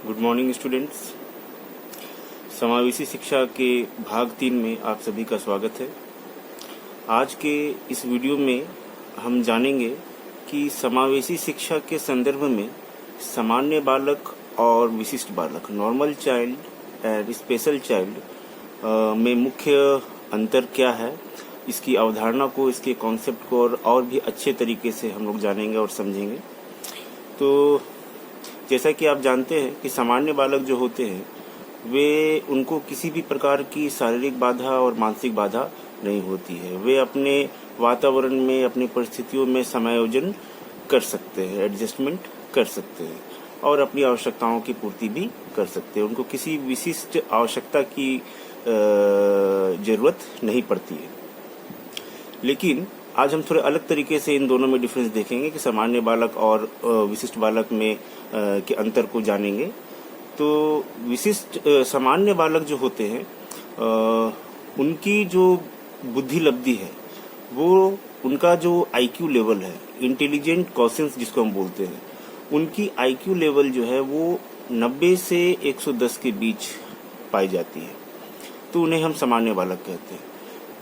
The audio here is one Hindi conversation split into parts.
Good morning students. समावेशी शिक्षा के भाग 3 में आप सभी का स्वागत है। आज के इस वीडियो में हम जानेंगे कि समावेशी शिक्षा के संदर्भ में सामान्य बालक और विशिष्ट बालक, normal child and special child में मुख्य अंतर क्या है, इसकी अवधारणा को, इसके कॉन्सेप्ट को और भी अच्छे तरीके से हम लोग जानेंगे और समझेंगे। तो जैसा कि आप जानते हैं कि सामान्य बालक जो होते हैं वे उनको किसी भी प्रकार की शारीरिक बाधा और मानसिक बाधा नहीं होती है। वे अपने वातावरण में, अपनी परिस्थितियों में समायोजन कर सकते हैं, एडजस्टमेंट कर सकते हैं और अपनी आवश्यकताओं की पूर्ति भी कर सकते हैं। उनको किसी विशिष्ट आवश्यकता की जरूरत नहीं पड़ती है। लेकिन आज हम थोड़े अलग तरीके से इन दोनों में डिफरेंस देखेंगे कि सामान्य बालक और विशिष्ट बालक में के अंतर को जानेंगे। तो विशिष्ट सामान्य बालक जो होते हैं उनकी जो बुद्धि लब्धि है, वो उनका जो आईक्यू लेवल है, इंटेलिजेंट क्वेश्चंस जिसको हम बोलते हैं, उनकी आईक्यू लेवल जो है वो 90 से 110 के बीच पाई जाती है। तो उन्हें हम सामान्य बालक कहते हैं।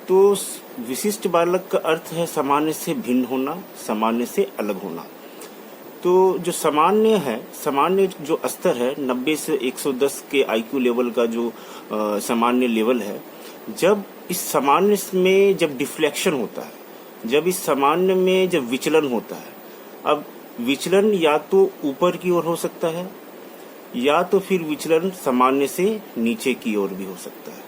तो विशिष्ट बालक का अर्थ है सामान्य से भिन्न होना, सामान्य से अलग होना। तो जो सामान्य है, सामान्य जो स्तर है 90 से 110 के आईक्यू लेवल का जो सामान्य लेवल है, जब इस सामान्य में जब डिफ्लेक्शन होता है, जब इस सामान्य में जब विचलन होता है, अब विचलन या तो ऊपर की ओर हो सकता है या तो फिर विचलन सामान्य से नीचे की ओर भी हो सकता है।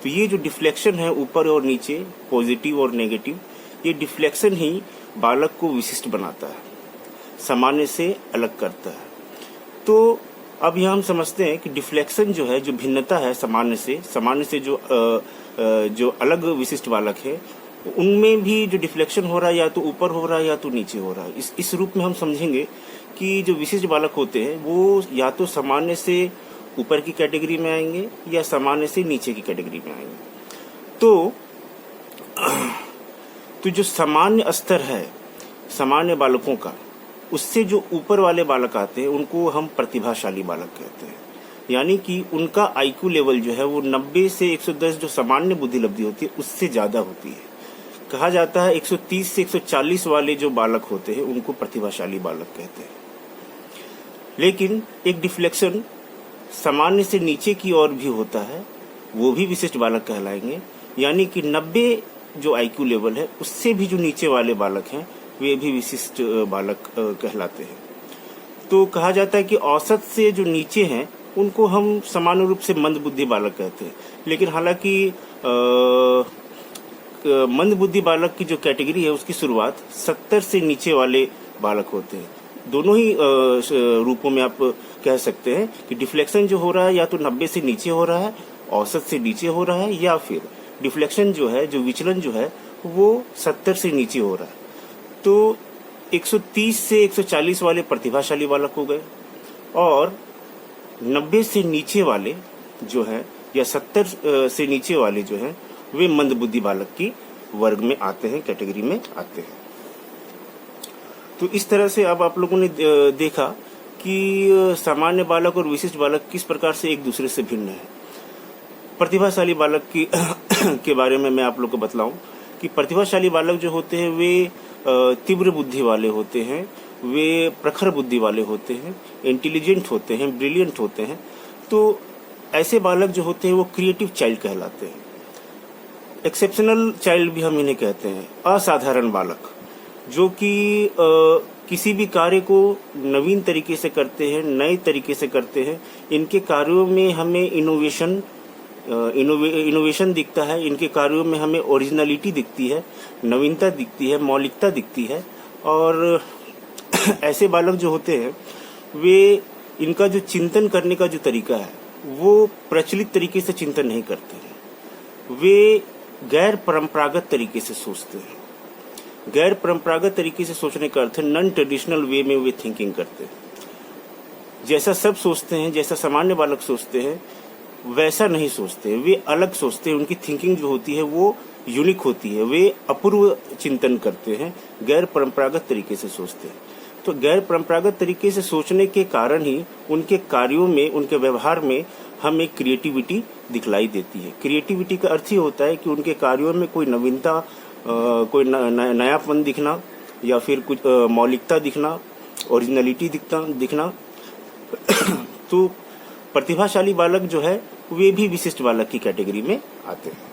तो ये जो डिफ्लेक्शन है ऊपर और नीचे, पॉजिटिव और नेगेटिव, ये डिफ्लेक्शन ही बालक को विशिष्ट बनाता है, सामान्य से अलग करता है। तो अब यहाँ हम समझते हैं कि डिफ्लेक्शन जो है, जो भिन्नता है सामान्य से जो अलग विशिष्ट बालक है, उनमें भी जो डिफ्लेक्शन हो रहा है या तो ऊपर हो रहा है या तो नीचे हो रहा है। इस रूप में हम समझेंगे कि जो विशिष्ट बालक होते हैं वो या तो सामान्य से ऊपर की कैटेगरी में आएंगे या सामान्य से नीचे की कैटेगरी में आएंगे। तो जो सामान्य स्तर है सामान्य बालकों का, उससे जो ऊपर वाले बालक आते हैं उनको हम प्रतिभाशाली बालक कहते हैं। यानी कि उनका आईक्यू लेवल जो है वो 90 से 110 जो सामान्य बुद्धि लब्धि होती है उससे ज्यादा होती है। कहा जाता है 130 से 140 वाले जो बालक होते हैं उनको प्रतिभाशाली बालक कहते हैं। लेकिन एक डिफ्लेक्शन सामान्य से नीचे की ओर भी होता है, वो भी विशिष्ट बालक कहलाएंगे। यानी कि 90 जो आईक्यू लेवल है उससे भी जो नीचे वाले बालक हैं वे भी विशिष्ट बालक कहलाते हैं। तो कहा जाता है कि औसत से जो नीचे हैं उनको हम सामान्य रूप से मंद बुद्धि बालक कहते हैं। लेकिन हालांकि मंद बुद्धि बालक की जो कैटेगरी है उसकी शुरुआत 70 से नीचे वाले बालक होते हैं। दोनों ही रूपों में आप कह सकते हैं कि डिफ्लेक्शन जो हो रहा है या तो 90 से नीचे हो रहा है, औसत से नीचे हो रहा है, या फिर डिफ्लेक्शन जो है, जो विचलन जो है, वो 70 से नीचे हो रहा है। तो 130 से 140 वाले प्रतिभाशाली बालक हो गए और 90 से नीचे वाले जो है या 70 से नीचे वाले जो है वे मंद बुद्धि बालक की वर्ग में आते हैं, कैटेगरी में आते हैं। तो इस तरह से अब आप लोगों ने देखा कि सामान्य बालक और विशिष्ट बालक किस प्रकार से एक दूसरे से भिन्न है। प्रतिभाशाली बालक की के बारे में मैं आप लोग को बतलाऊं कि प्रतिभाशाली बालक जो होते हैं वे तीव्र बुद्धि वाले होते हैं, वे प्रखर बुद्धि वाले होते हैं, इंटेलिजेंट होते हैं, ब्रिलियंट होते हैं। तो ऐसे बालक जो होते हैं वो क्रिएटिव चाइल्ड कहलाते हैं। एक्सेप्शनल चाइल्ड भी हम इन्हें कहते हैं, असाधारण बालक, जो कि किसी भी कार्य को नवीन तरीके से करते हैं, नए तरीके से करते हैं। इनके कार्यों में हमें इनोवेशन दिखता है, इनके कार्यों में हमें ओरिजिनलिटी दिखती है, नवीनता दिखती है, मौलिकता दिखती है। और ऐसे बालक जो होते हैं वे, इनका जो चिंतन करने का जो तरीका है वो प्रचलित तरीके से चिंतन नहीं करते हैं, वे गैर परंपरागत तरीके से सोचते हैं। गैर परंपरागत तरीके से सोचने का अर्थ है नॉन ट्रेडिशनल वे में वे थिंकिंग करते हैं। जैसा सब सोचते हैं, जैसा सामान्य बालक सोचते हैं, वैसा नहीं सोचते, वे अलग सोचते हैं। उनकी थिंकिंग जो होती है वो यूनिक होती है, वे अपूर्व चिंतन करते हैं, गैर परंपरागत तरीके से सोचते हैं। तो गैर परंपरागत तरीके से सोचने के कारण ही उनके कार्यों में, उनके व्यवहार में हमें क्रिएटिविटी दिखलाई देती है। क्रिएटिविटी का अर्थ ही होता है कि उनके कार्यों में कोई नवीनता, कोई नयापन दिखना, या फिर कुछ मौलिकता दिखना, ओरिजिनलिटी दिखना। तो प्रतिभाशाली बालक जो है वे भी विशिष्ट बालक की कैटेगरी में आते हैं।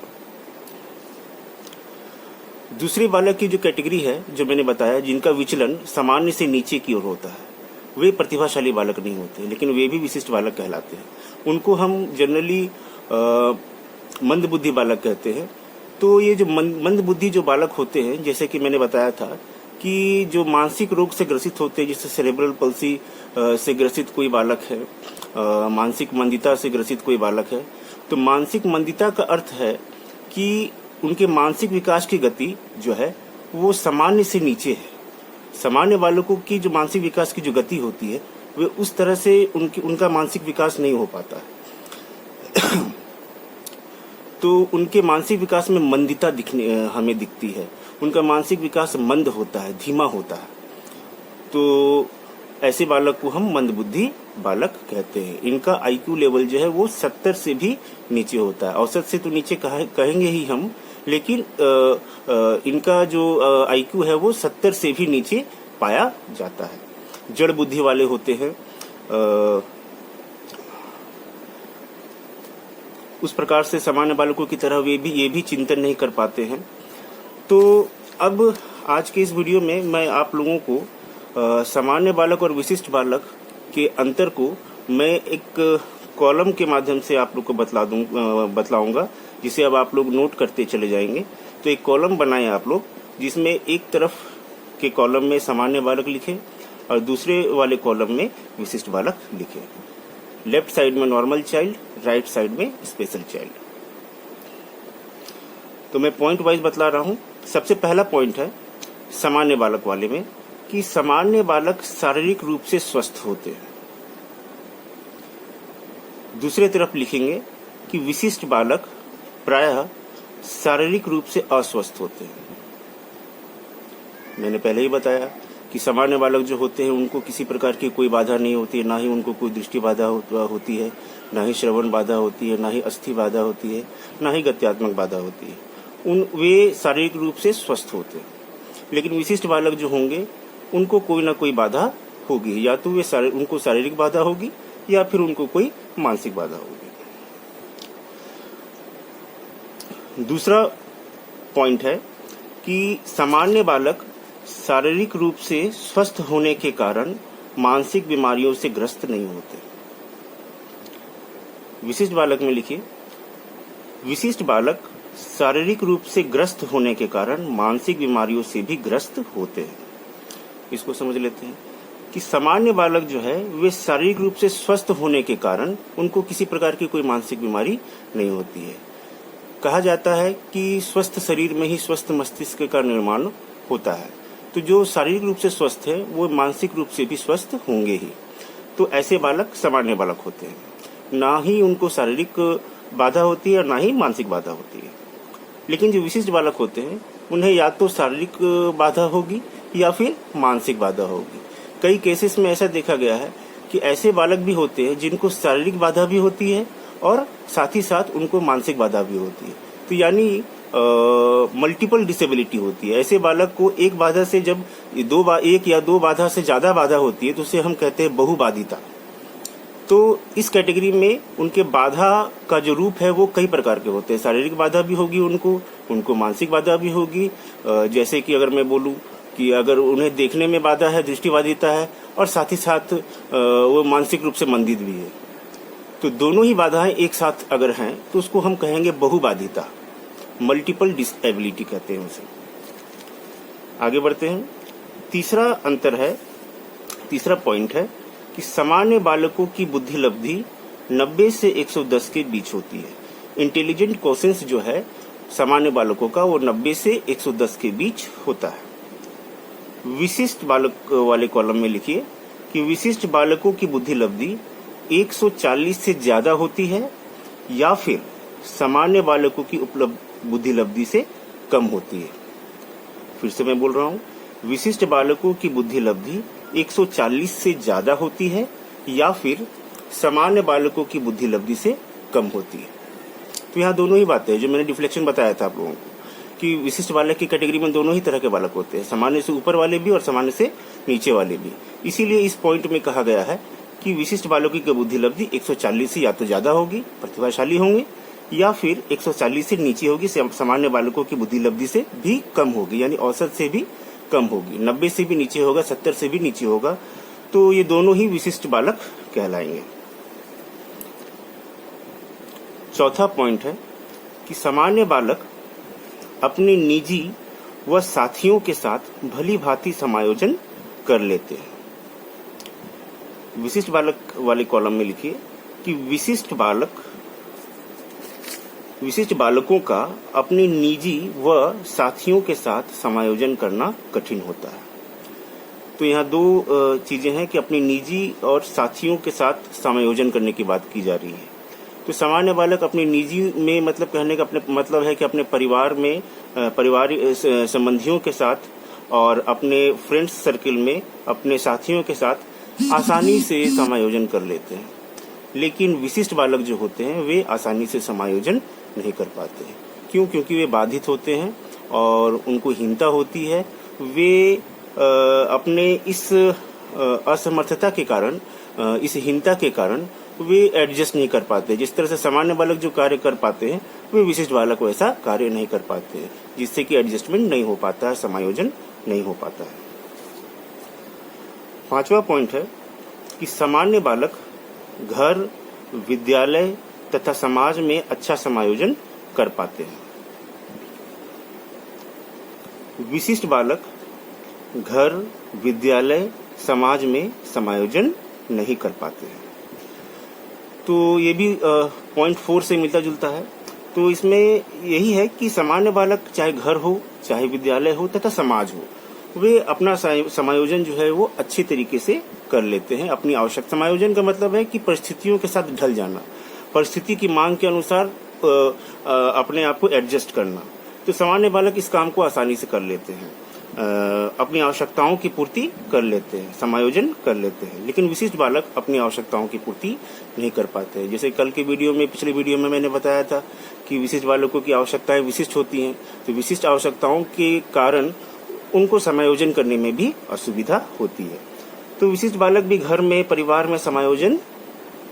दूसरे बालक की जो कैटेगरी है, जो मैंने बताया, जिनका विचलन सामान्य से नीचे की ओर होता है, वे प्रतिभाशाली बालक नहीं होते, लेकिन वे भी विशिष्ट बालक कहलाते हैं। उनको हम जनरली मंदबुद्धि बालक कहते हैं। तो ये जो मंदबुद्धि जो बालक होते हैं, जैसे कि मैंने बताया था कि जो मानसिक रोग से ग्रसित होते हैं, जैसे सेरेब्रल पल्सी से ग्रसित कोई बालक है, मानसिक मंदिता से ग्रसित कोई बालक है, तो मानसिक मंदिता का अर्थ है कि उनके मानसिक विकास की गति जो है वो सामान्य से नीचे है। सामान्य बालकों की जो मानसिक विकास की जो गति होती है, वे उस तरह से उनका मानसिक विकास नहीं हो पाता है। तो उनके मानसिक विकास में मंदिता हमें दिखती है। उनका मानसिक विकास मंद होता है, धीमा होता है। तो ऐसे बालक को हम मंदबुद्धि बालक कहते हैं। इनका आईक्यू लेवल जो है वो 70 से भी नीचे होता है। औसत से तो नीचे कहेंगे ही हम, लेकिन इनका जो आईक्यू है वो 70 से भी नीचे पाया जाता है। जड़ बुद्धि वाले होते हैं। उस प्रकार से सामान्य बालकों की तरह ये भी चिंतन नहीं कर पाते हैं। तो अब आज के इस वीडियो में मैं आप लोगों को सामान्य बालक और विशिष्ट बालक के अंतर को मैं एक कॉलम के माध्यम से आप लोग को बतलाऊंगा, जिसे अब आप लोग नोट करते चले जाएंगे। तो एक कॉलम बनाएं आप लोग, जिसमें एक तरफ के कॉलम में सामान्य बालक लिखें और दूसरे वाले कॉलम में विशिष्ट बालक लिखें। लेफ्ट साइड में नॉर्मल चाइल्ड, राइट साइड में स्पेशल चाइल्ड। तो मैं पॉइंट वाइज बतला रहा हूं। सबसे पहला पॉइंट है सामान्य बालक वाले में कि सामान्य बालक शारीरिक रूप से स्वस्थ होते हैं। दूसरे तरफ लिखेंगे कि विशिष्ट बालक प्रायः शारीरिक रूप से अस्वस्थ होते हैं। मैंने पहले ही बताया कि सामान्य बालक जो होते हैं उनको किसी प्रकार की कोई बाधा नहीं होती है, ना ही उनको कोई दृष्टि बाधा होती है, ना ही श्रवण बाधा होती है, ना ही अस्थि बाधा होती है, ना ही गत्यात्मक बाधा होती है। वे शारीरिक रूप से स्वस्थ होते हैं। लेकिन विशिष्ट बालक जो होंगे उनको कोई ना कोई बाधा होगी, या तो उनको शारीरिक बाधा होगी या फिर उनको कोई मानसिक बाधा होगी। दूसरा पॉइंट है कि सामान्य बालक शारीरिक रूप से स्वस्थ होने के कारण मानसिक बीमारियों से ग्रस्त नहीं होते। विशिष्ट बालक में लिखिए, विशिष्ट बालक शारीरिक रूप से ग्रस्त होने के कारण मानसिक बीमारियों से भी ग्रस्त होते हैं। इसको समझ लेते हैं कि सामान्य बालक जो है वे शारीरिक रूप से स्वस्थ होने के कारण उनको किसी प्रकार की कोई मानसिक बीमारी नहीं होती है। कहा जाता है कि स्वस्थ शरीर में ही स्वस्थ मस्तिष्क का निर्माण होता है। तो जो शारीरिक रूप से स्वस्थ है वो मानसिक रूप से भी स्वस्थ होंगे ही। तो ऐसे बालक सामान्य बालक होते हैं। ना ही उनको शारीरिक बाधा होती है और ना ही मानसिक बाधा होती है। लेकिन जो विशिष्ट बालक होते हैं उन्हें या तो शारीरिक बाधा होगी या फिर मानसिक बाधा होगी। कई केसेस में ऐसा देखा गया है कि ऐसे बालक भी होते हैं जिनको शारीरिक बाधा भी होती है और साथ ही साथ उनको मानसिक बाधा भी होती है। तो यानी मल्टीपल डिसेबिलिटी होती है। ऐसे बालक को एक बाधा से जब एक या दो बाधा से ज्यादा बाधा होती है तो उसे हम कहते हैं बहुबाधिता। तो इस कैटेगरी में उनके बाधा का जो रूप है वो कई प्रकार के होते हैं। शारीरिक बाधा भी होगी उनको मानसिक बाधा भी होगी। जैसे कि अगर मैं बोलूं कि अगर उन्हें देखने में बाधा है, दृष्टिबाधिता है, और साथ ही साथ वो मानसिक रूप से मंदित भी है, तो दोनों ही बाधाएं एक साथ अगर हैं तो उसको हम कहेंगे बहुबाधिता, मल्टीपल डिसेबिलिटी कहते हैं उसे। आगे बढ़ते हैं। तीसरा पॉइंट है कि सामान्य बालकों की बुद्धि लब्धि 90 से 110 के बीच होती है। इंटेलिजेंट कोशेंस जो है सामान्य बालकों का वो 90 से 110 के बीच होता है। विशिष्ट बालक वाले कॉलम में लिखिए कि विशिष्ट बालकों की बुद्धि लब्धि 140 से ज्यादा होती है या फिर सामान्य बालकों की उपलब्ध बुद्धि लब्धि से कम होती है। फिर से मैं बोल रहा हूँ, विशिष्ट बालकों की बुद्धि लब्धि 140 से ज्यादा होती है या फिर सामान्य बालकों की बुद्धि लब्धि से कम होती है। तो यहाँ दोनों ही बातें हैं जो मैंने डिफ्लेक्शन बताया था आप लोगों को कि विशिष्ट बालक की कैटेगरी में दोनों ही तरह के बालक होते हैं, सामान्य से ऊपर वाले भी और सामान्य से नीचे वाले भी। इसीलिए इस पॉइंट में कहा गया है कि विशिष्ट बालकों की बुद्धि लब्धि 140 से या तो ज्यादा होगी, प्रतिभाशाली होंगे, या फिर 140 से नीचे होगी, सामान्य बालकों की बुद्धि लब्धि से भी कम होगी, यानी औसत से भी कम होगी, 90 से भी नीचे होगा, 70 से भी नीचे होगा। तो ये दोनों ही विशिष्ट बालक कहलाएंगे। चौथा पॉइंट है कि सामान्य बालक अपने निजी व साथियों के साथ भली भांति समायोजन कर लेते हैं। विशिष्ट बालक वाले कॉलम में लिखिए कि विशिष्ट बालकों का अपने निजी व साथियों के साथ समायोजन करना कठिन होता है। तो यहाँ दो चीजें हैं कि अपने निजी और साथियों के साथ समायोजन करने की बात की जा रही है। तो सामान्य बालक अपने निजी में मतलब कहने का अपने मतलब है कि अपने परिवार में संबंधियों के साथ और अपने फ्रेंड्स सर्किल में अपने साथियों के साथ आसानी से समायोजन कर लेते हैं। लेकिन विशिष्ट बालक जो होते हैं वे आसानी से समायोजन नहीं कर पाते हैं। क्यों? क्योंकि वे बाधित होते हैं और उनको हीनता होती है। वे अपने इस असमर्थता के कारण, इस हीनता के कारण वे एडजस्ट नहीं कर पाते। जिस तरह से सामान्य बालक जो कार्य कर पाते हैं वे विशिष्ट बालक वैसा कार्य नहीं कर पाते हैं, जिससे कि एडजस्टमेंट नहीं हो पाता है, समायोजन नहीं हो पाता है। पांचवा पॉइंट है कि सामान्य बालक घर, विद्यालय तथा समाज में अच्छा समायोजन कर पाते हैं। विशिष्ट बालक घर, विद्यालय, समाज में समायोजन नहीं कर पाते हैं। तो ये भी पॉइंट 4 से मिलता जुलता है। तो इसमें यही है कि सामान्य बालक चाहे घर हो, चाहे विद्यालय हो तथा समाज हो, वे अपना समायोजन जो है वो अच्छे तरीके से कर लेते हैं। अपनी आवश्यक समायोजन का मतलब है कि परिस्थितियों के साथ ढल जाना, परिस्थिति की मांग के अनुसार अपने आप को एडजस्ट करना। तो सामान्य बालक इस काम को आसानी से कर लेते हैं, अपनी आवश्यकताओं की पूर्ति कर लेते हैं, समायोजन कर लेते हैं। लेकिन विशिष्ट बालक अपनी आवश्यकताओं की पूर्ति नहीं कर पाते हैं। जैसे कल के वीडियो में, पिछले वीडियो में मैंने बताया था कि विशिष्ट बालकों की आवश्यकताएं विशिष्ट होती हैं। तो विशिष्ट आवश्यकताओं के कारण उनको समायोजन करने में भी असुविधा होती है। तो विशिष्ट बालक भी घर में, परिवार में समायोजन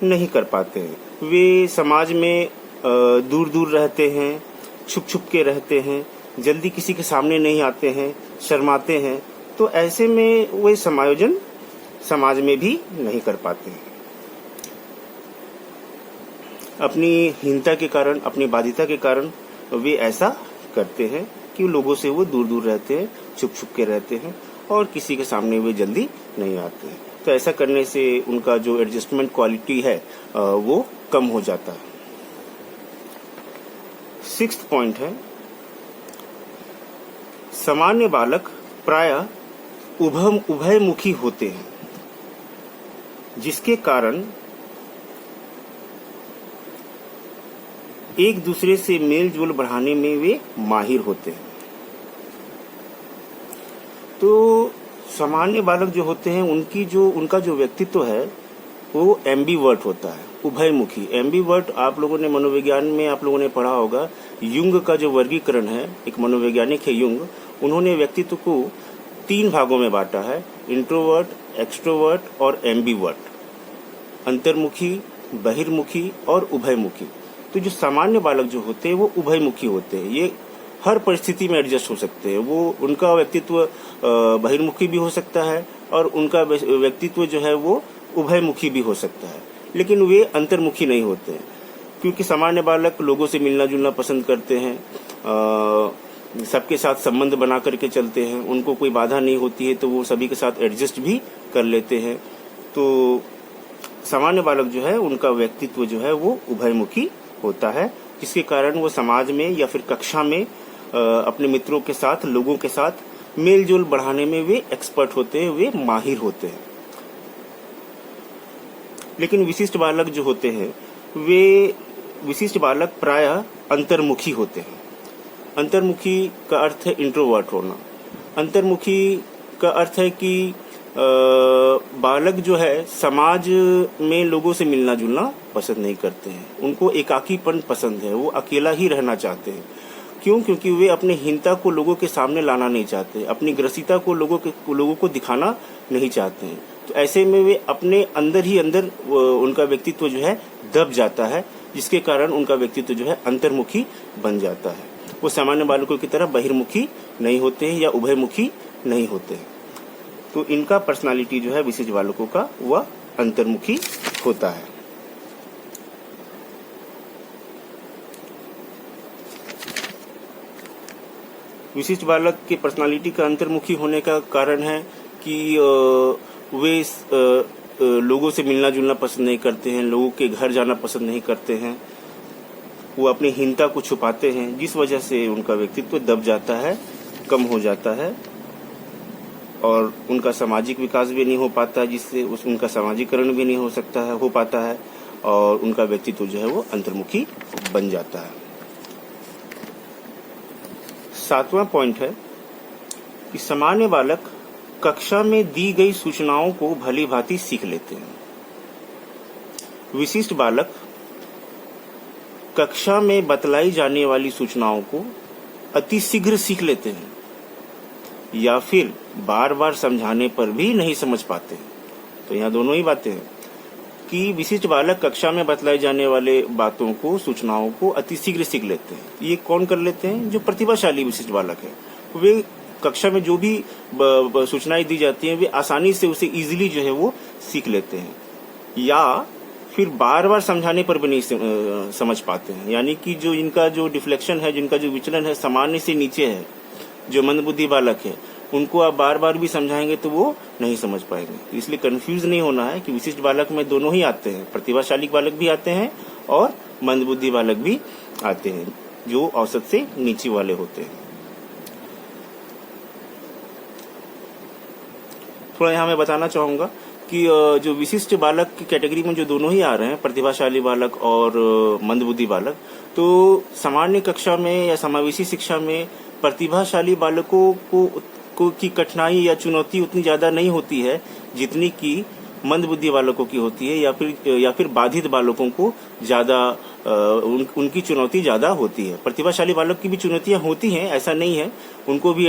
नहीं कर पाते हैं। वे समाज में दूर दूर रहते हैं, छुप छुप के रहते हैं, जल्दी किसी के सामने नहीं आते हैं, शर्माते हैं। तो ऐसे में वे समायोजन समाज में भी नहीं कर पाते हैं। अपनी हीनता के कारण, अपनी बाधिता के कारण वे ऐसा करते हैं कि लोगों से वो दूर दूर रहते हैं, छुप छुप के रहते हैं और किसी के सामने वे जल्दी नहीं आते हैं। तो ऐसा करने से उनका जो एडजस्टमेंट क्वालिटी है वो कम हो जाता है। 6th पॉइंट है, सामान्य बालक प्रायः उभयमुखी होते हैं, जिसके कारण एक दूसरे से मेल जोल बढ़ाने में वे माहिर होते हैं। तो सामान्य बालक जो होते हैं उनका जो व्यक्तित्व है वो एम्बीवर्ट होता है, उभयमुखी। एम्बीवर्ट आप लोगों ने मनोविज्ञान में आप लोगों ने पढ़ा होगा। युंग का जो वर्गीकरण है, एक मनोवैज्ञानिक है युंग, उन्होंने व्यक्तित्व को 3 भागों में बांटा है, इंट्रोवर्ट, एक्सट्रोवर्ट और एम्बीवर्ट। अंतर्मुखी, बहिर्मुखी और उभयमुखी। तो जो सामान्य बालक जो होते हैं वो उभयमुखी होते हैं। ये हर परिस्थिति में एडजस्ट हो सकते हैं। वो उनका व्यक्तित्व बहिर्मुखी भी हो सकता है और उनका व्यक्तित्व जो है वो उभयमुखी भी हो सकता है, लेकिन वे अंतर्मुखी नहीं होते हैं। क्योंकि सामान्य बालक लोगों से मिलना जुलना पसंद करते हैं, सबके साथ संबंध बना करके चलते हैं, उनको कोई बाधा नहीं होती है तो वो सभी के साथ एडजस्ट भी कर लेते हैं। तो सामान्य बालक जो है उनका व्यक्तित्व जो है वो उभयमुखी होता है, जिसके कारण वो समाज में या फिर कक्षा में अपने मित्रों के साथ, लोगों के साथ मेल जोल बढ़ाने में वे एक्सपर्ट होते हैं, वे माहिर होते हैं। लेकिन विशिष्ट बालक जो होते हैं वे विशिष्ट बालक प्रायः अंतर्मुखी होते हैं। अंतर्मुखी का अर्थ है इंट्रोवर्ट होना। अंतर्मुखी का अर्थ है कि बालक जो है समाज में लोगों से मिलना जुलना पसंद नहीं करते हैं, उनको एकाकीपन पसंद है, वो अकेला ही रहना चाहते हैं। क्यों? क्योंकि वे अपनी हीनता को लोगों के सामने लाना नहीं चाहते, अपनी ग्रसिता को लोगों को दिखाना नहीं चाहते हैं। तो ऐसे में वे अपने अंदर ही अंदर उनका व्यक्तित्व जो है दब जाता है, जिसके कारण उनका व्यक्तित्व जो है अंतर्मुखी बन जाता है। वो सामान्य बालकों की तरह बहिर्मुखी नहीं होते हैं या उभयमुखी नहीं होते हैं। तो इनका पर्सनालिटी जो है विशिष्ट बालकों का वह अंतर्मुखी होता है। विशिष्ट बालक के पर्सनालिटी का अंतर्मुखी होने का कारण है कि वे लोगों से मिलना जुलना पसंद नहीं करते हैं, लोगों के घर जाना पसंद नहीं करते हैं, वो अपनी हीनता को छुपाते हैं, जिस वजह से उनका व्यक्तित्व दब जाता है, कम हो जाता है और उनका सामाजिक विकास भी नहीं हो पाता, जिससे उनका सामाजिकरण भी नहीं हो पाता है और उनका व्यक्तित्व जो है वो अंतर्मुखी बन जाता है। 7वां पॉइंट है कि सामान्य बालक कक्षा में दी गई सूचनाओं को भली भांति सीख लेते हैं। विशिष्ट बालक कक्षा में बतलाई जाने वाली सूचनाओं को अति शीघ्र सीख लेते हैं या फिर बार बार समझाने पर भी नहीं समझ पाते। तो यहाँ दोनों ही बातें हैं कि विशिष्ट बालक कक्षा में बतलाई जाने वाले बातों को, सूचनाओं को अति शीघ्र सीख लेते हैं। ये कौन कर लेते हैं? जो प्रतिभाशाली विशिष्ट बालक है। वे कक्षा में जो भी सूचनाएं दी जाती हैं वे आसानी से उसे इजीली जो है वो सीख लेते हैं या फिर बार बार समझाने पर भी नहीं समझ पाते हैं। यानी कि जो इनका जो डिफ्लेक्शन है, जिनका जो विचलन है सामान्य से नीचे है, जो मंदबुद्धि बालक है, उनको आप बार बार भी समझाएंगे तो वो नहीं समझ पाएंगे। इसलिए कंफ्यूज नहीं होना है कि विशिष्ट बालक में दोनों ही आते हैं, प्रतिभाशाली बालक भी आते हैं और मंदबुद्धि बालक भी आते हैं, जो औसत से नीचे वाले होते हैं। थोड़ा यहाँ मैं बताना चाहूंगा कि जो विशिष्ट बालक की कैटेगरी में जो दोनों ही आ रहे हैं, प्रतिभाशाली बालक और मंदबुद्धि बालक, तो सामान्य कक्षा में या समावेशी शिक्षा में प्रतिभाशाली बालकों को की कठिनाई या चुनौती उतनी ज्यादा नहीं होती है जितनी कि मंदबुद्धि बालकों की होती है, या फिर बाधित बालकों को ज्यादा उनकी चुनौती ज्यादा होती है। प्रतिभाशाली बालक की भी चुनौतियां होती हैं, ऐसा नहीं है, उनको भी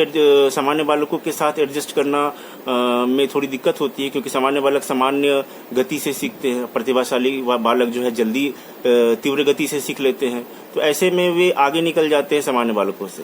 सामान्य बालकों के साथ एडजस्ट करना में थोड़ी दिक्कत होती है, क्योंकि सामान्य बालक सामान्य गति से सीखते हैं, प्रतिभाशाली बालक जो है जल्दी तीव्र गति से सीख लेते हैं। तो ऐसे में वे आगे निकल जाते हैं सामान्य बालकों से।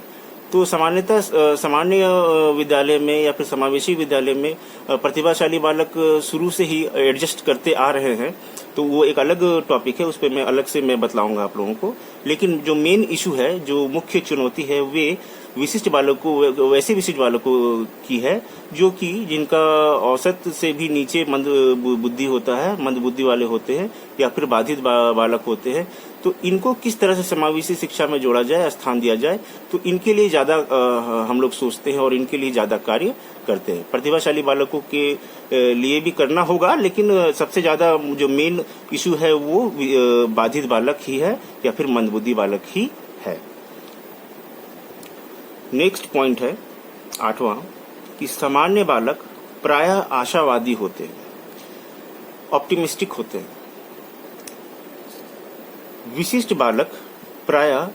तो सामान्यतः सामान्य विद्यालय में या फिर समावेशी विद्यालय में प्रतिभाशाली बालक शुरू से ही एडजस्ट करते आ रहे हैं, तो वो एक अलग टॉपिक है, उस पर मैं अलग से बतलाऊंगा आप लोगों को। लेकिन जो मेन इशू है, जो मुख्य चुनौती है, वे विशिष्ट बालकों, वैसे विशिष्ट बालकों की है जो कि जिनका औसत से भी नीचे मंद बुद्धि होता है, मंद बुद्धि वाले होते हैं या फिर बाधित बालक होते हैं। तो इनको किस तरह से समावेशी शिक्षा में जोड़ा जाए, स्थान दिया जाए, तो इनके लिए ज्यादा हम लोग सोचते हैं और इनके लिए ज्यादा कार्य करते हैं। प्रतिभाशाली बालकों के लिए भी करना होगा, लेकिन सबसे ज्यादा जो मेन इशू है वो बाधित बालक ही है या फिर मंदबुद्धि बालक ही है। नेक्स्ट पॉइंट है 8वां कि सामान्य बालक प्रायः आशावादी होते हैं, ऑप्टिमिस्टिक होते हैं। विशिष्ट बालक प्रायः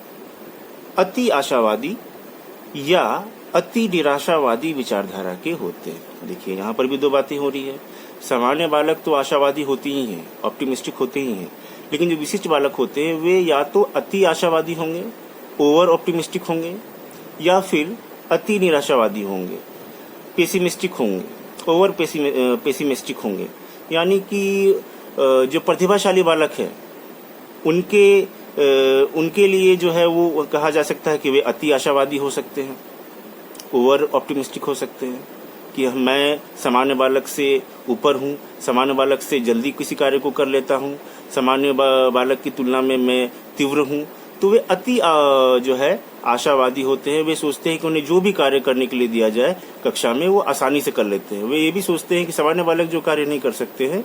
अति आशावादी या अति निराशावादी विचारधारा के होते हैं। देखिए यहाँ पर भी दो बातें हो रही है। सामान्य बालक तो आशावादी होते ही हैं, ऑप्टिमिस्टिक होते ही हैं, लेकिन जो विशिष्ट बालक होते हैं वे या तो अति आशावादी होंगे, ओवर ऑप्टिमिस्टिक होंगे, या फिर अति निराशावादी होंगे, पेसिमिस्टिक होंगे, ओवर पेसिमिस्टिक होंगे। यानी कि जो प्रतिभाशाली बालक है उनके लिए जो है वो कहा जा सकता है कि वे अति आशावादी हो सकते हैं, ओवर ऑप्टिमिस्टिक हो सकते हैं कि मैं सामान्य बालक से ऊपर हूँ, सामान्य बालक से जल्दी किसी कार्य को कर लेता हूँ, सामान्य बालक की तुलना में मैं तीव्र हूँ। तो वे अति जो है आशावादी होते हैं। वे सोचते हैं कि उन्हें जो भी कार्य करने के लिए दिया जाए कक्षा में वो आसानी से कर लेते हैं। वे ये भी सोचते हैं कि सामान्य बालक जो कार्य नहीं कर सकते हैं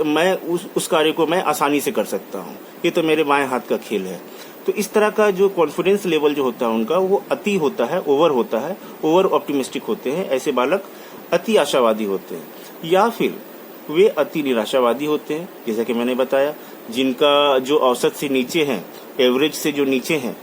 मैं उस कार्य को मैं आसानी से कर सकता हूँ, ये तो मेरे बाएं हाथ का खेल है। तो इस तरह का जो कॉन्फिडेंस लेवल जो होता है उनका वो अति होता है, ओवर होता है, ओवर ऑप्टिमिस्टिक होते हैं। ऐसे बालक अति आशावादी होते हैं। या फिर वे अति निराशावादी होते हैं, जैसा कि मैंने बताया, जिनका जो औसत से नीचे हैं, एवरेज से जो नीचे हैं,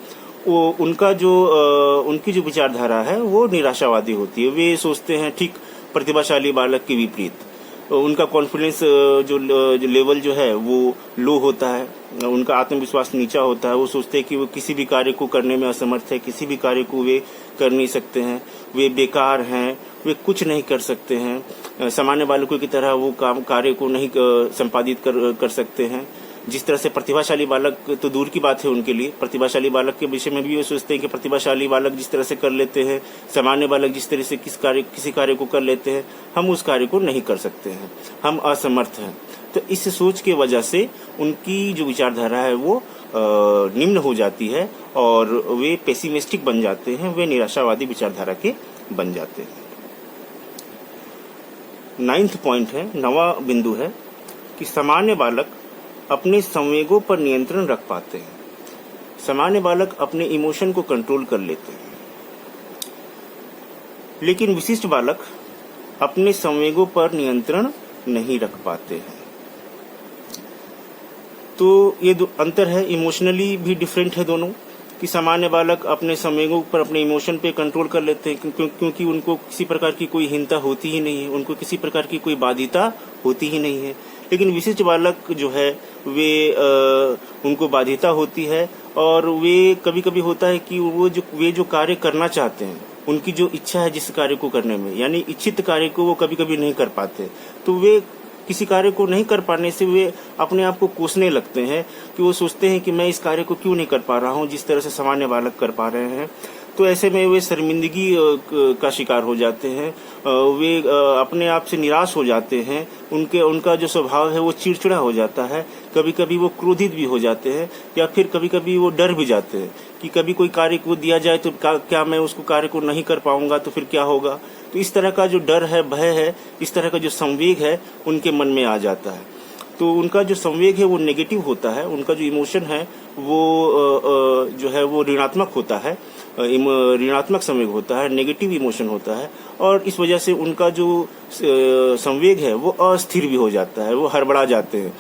वो उनकी जो विचारधारा है वो निराशावादी होती है। वे सोचते हैं ठीक प्रतिभाशाली बालक के विपरीत। उनका कॉन्फिडेंस जो लेवल जो है वो लो होता है, उनका आत्मविश्वास नीचा होता है। वो सोचते हैं कि वो किसी भी कार्य को करने में असमर्थ है, किसी भी कार्य को वे कर नहीं सकते हैं, वे बेकार हैं, वे कुछ नहीं कर सकते हैं। सामान्य बालकों की तरह वो कार्य को नहीं संपादित कर सकते हैं। जिस तरह से प्रतिभाशाली बालक तो दूर की बात है उनके लिए, प्रतिभाशाली बालक के विषय में भी ये सोचते हैं कि प्रतिभाशाली बालक जिस तरह से कर लेते हैं, सामान्य बालक जिस तरह से किसी कार्य को कर लेते हैं, हम उस कार्य को नहीं कर सकते हैं, हम असमर्थ हैं। तो इस सोच के वजह से उनकी जो विचारधारा है वो निम्न हो जाती है और वे पेसिमिस्टिक बन जाते हैं, वे निराशावादी विचारधारा के बन जाते हैं। 9th पॉइंट है, 9वां बिंदु है कि सामान्य बालक अपने संवेगों पर नियंत्रण रख पाते हैं। सामान्य बालक अपने इमोशन को कंट्रोल कर लेते हैं, लेकिन विशिष्ट बालक अपने संवेगों पर नियंत्रण नहीं रख पाते हैं। तो ये अंतर है, इमोशनली भी डिफरेंट है दोनों, कि सामान्य बालक अपने संवेगों पर, अपने इमोशन पे कंट्रोल कर लेते हैं क्योंकि उनको किसी प्रकार की कोई हिंसा होती ही नहीं है, उनको किसी प्रकार की कोई बाध्यता होती ही नहीं है। लेकिन विशिष्ट बालक जो है वे उनको बाध्यता होती है और वे कभी कभी होता है कि वे जो कार्य करना चाहते हैं, उनकी जो इच्छा है जिस कार्य को करने में, यानी इच्छित कार्य को वो कभी कभी नहीं कर पाते। तो वे किसी कार्य को नहीं कर पाने से वे अपने आप को कोसने लगते हैं कि वो सोचते हैं कि मैं इस कार्य को क्यों नहीं कर पा रहा हूँ जिस तरह से सामान्य बालक कर पा रहे हैं। तो ऐसे में वे शर्मिंदगी का शिकार हो जाते हैं, वे अपने आप से निराश हो जाते हैं, उनका जो स्वभाव है वो चिड़चिड़ा हो जाता है, कभी कभी वो क्रोधित भी हो जाते हैं, या फिर कभी कभी वो डर भी जाते हैं कि कभी कोई कार्य को दिया जाए तो क्या मैं उसको कार्य को नहीं कर पाऊंगा तो फिर क्या होगा। तो इस तरह का जो डर है, भय है, इस तरह का जो संवेग है उनके मन में आ जाता है। तो उनका जो संवेग है वो नेगेटिव होता है, उनका जो इमोशन है वो जो है वो ऋणात्मक होता है, ऋणात्मक संवेग होता है, नेगेटिव इमोशन होता है, और इस वजह से उनका जो संवेग है वो अस्थिर भी हो जाता है, वो हड़बड़ा जाते हैं।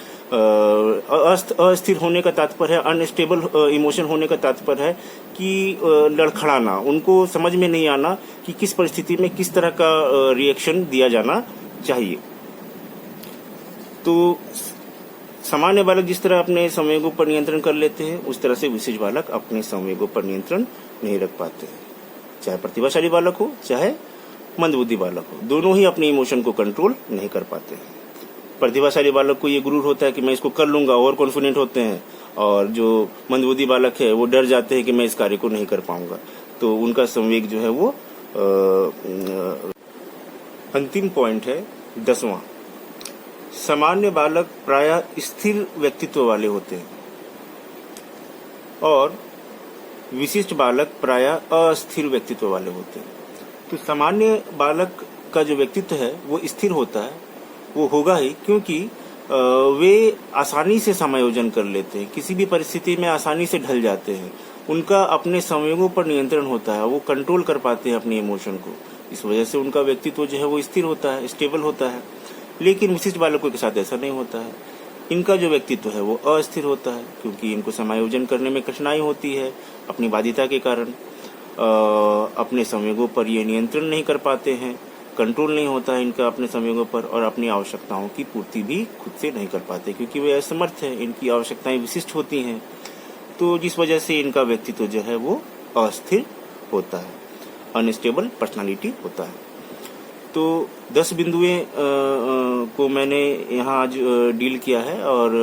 अस्थिर होने का तात्पर्य है, अनस्टेबल इमोशन होने का तात्पर्य है कि लड़खड़ाना, उनको समझ में नहीं आना कि किस परिस्थिति में किस तरह का रिएक्शन दिया जाना चाहिए। तो सामान्य बालक जिस तरह अपने संवेगों पर नियंत्रण कर लेते हैं, उस तरह से विशेष बालक अपने संवेगों पर नियंत्रण नहीं रख पाते हैं। चाहे प्रतिभाशाली बालक हो, चाहे मंदबुद्धि बालक हो, दोनों ही अपने इमोशन को कंट्रोल नहीं कर पाते हैं। प्रतिभाशाली बालक को ये गुरूर होता है कि मैं इसको कर लूंगा, ओवर कॉन्फिडेंट होते हैं, और जो मंदबुद्धि बालक है वो डर जाते हैं कि मैं इस कार्य को नहीं कर पाऊंगा। तो उनका संवेग जो है वो अंतिम पॉइंट है 10वां। सामान्य बालक प्रायः स्थिर व्यक्तित्व वाले होते हैं और विशिष्ट बालक प्रायः अस्थिर व्यक्तित्व वाले होते हैं। तो सामान्य बालक का जो व्यक्तित्व है वो स्थिर होता है, वो होगा ही क्योंकि वे आसानी से समायोजन कर लेते हैं, किसी भी परिस्थिति में आसानी से ढल जाते हैं, उनका अपने संवेगों पर नियंत्रण होता है, वो कंट्रोल कर पाते हैं अपने इमोशन को। इस वजह से उनका व्यक्तित्व जो है वो स्थिर होता है, स्टेबल होता है। लेकिन विशिष्ट बालकों के साथ ऐसा नहीं होता है, इनका जो व्यक्तित्व है वो अस्थिर होता है क्योंकि इनको समायोजन करने में कठिनाई होती है अपनी बाध्यता के कारण। अपने संवेगों पर ये नियंत्रण नहीं कर पाते हैं, कंट्रोल नहीं होता है इनका अपने संवेगों पर, और अपनी आवश्यकताओं की पूर्ति भी खुद से नहीं कर पाते क्योंकि वे असमर्थ हैं, इनकी आवश्यकताएं विशिष्ट होती हैं। तो जिस वजह से इनका व्यक्तित्व जो है वो अस्थिर होता है, अनस्टेबल पर्सनालिटी होता है। तो 10 बिंदुएं को मैंने यहाँ आज डील किया है और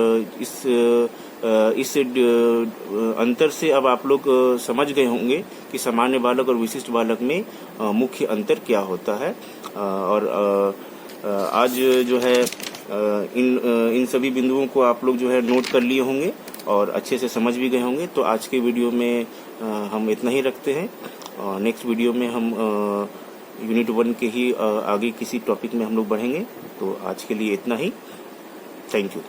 इस अंतर से अब आप लोग समझ गए होंगे कि सामान्य बालक और विशिष्ट बालक में मुख्य अंतर क्या होता है। और आज जो है इन सभी बिंदुओं को आप लोग जो है नोट कर लिए होंगे और अच्छे से समझ भी गए होंगे। तो आज के वीडियो में हम इतना ही रखते हैं। नेक्स्ट वीडियो में हम यूनिट 1 के ही आगे किसी टॉपिक में हम लोग बढ़ेंगे। तो आज के लिए इतना ही। Thank you.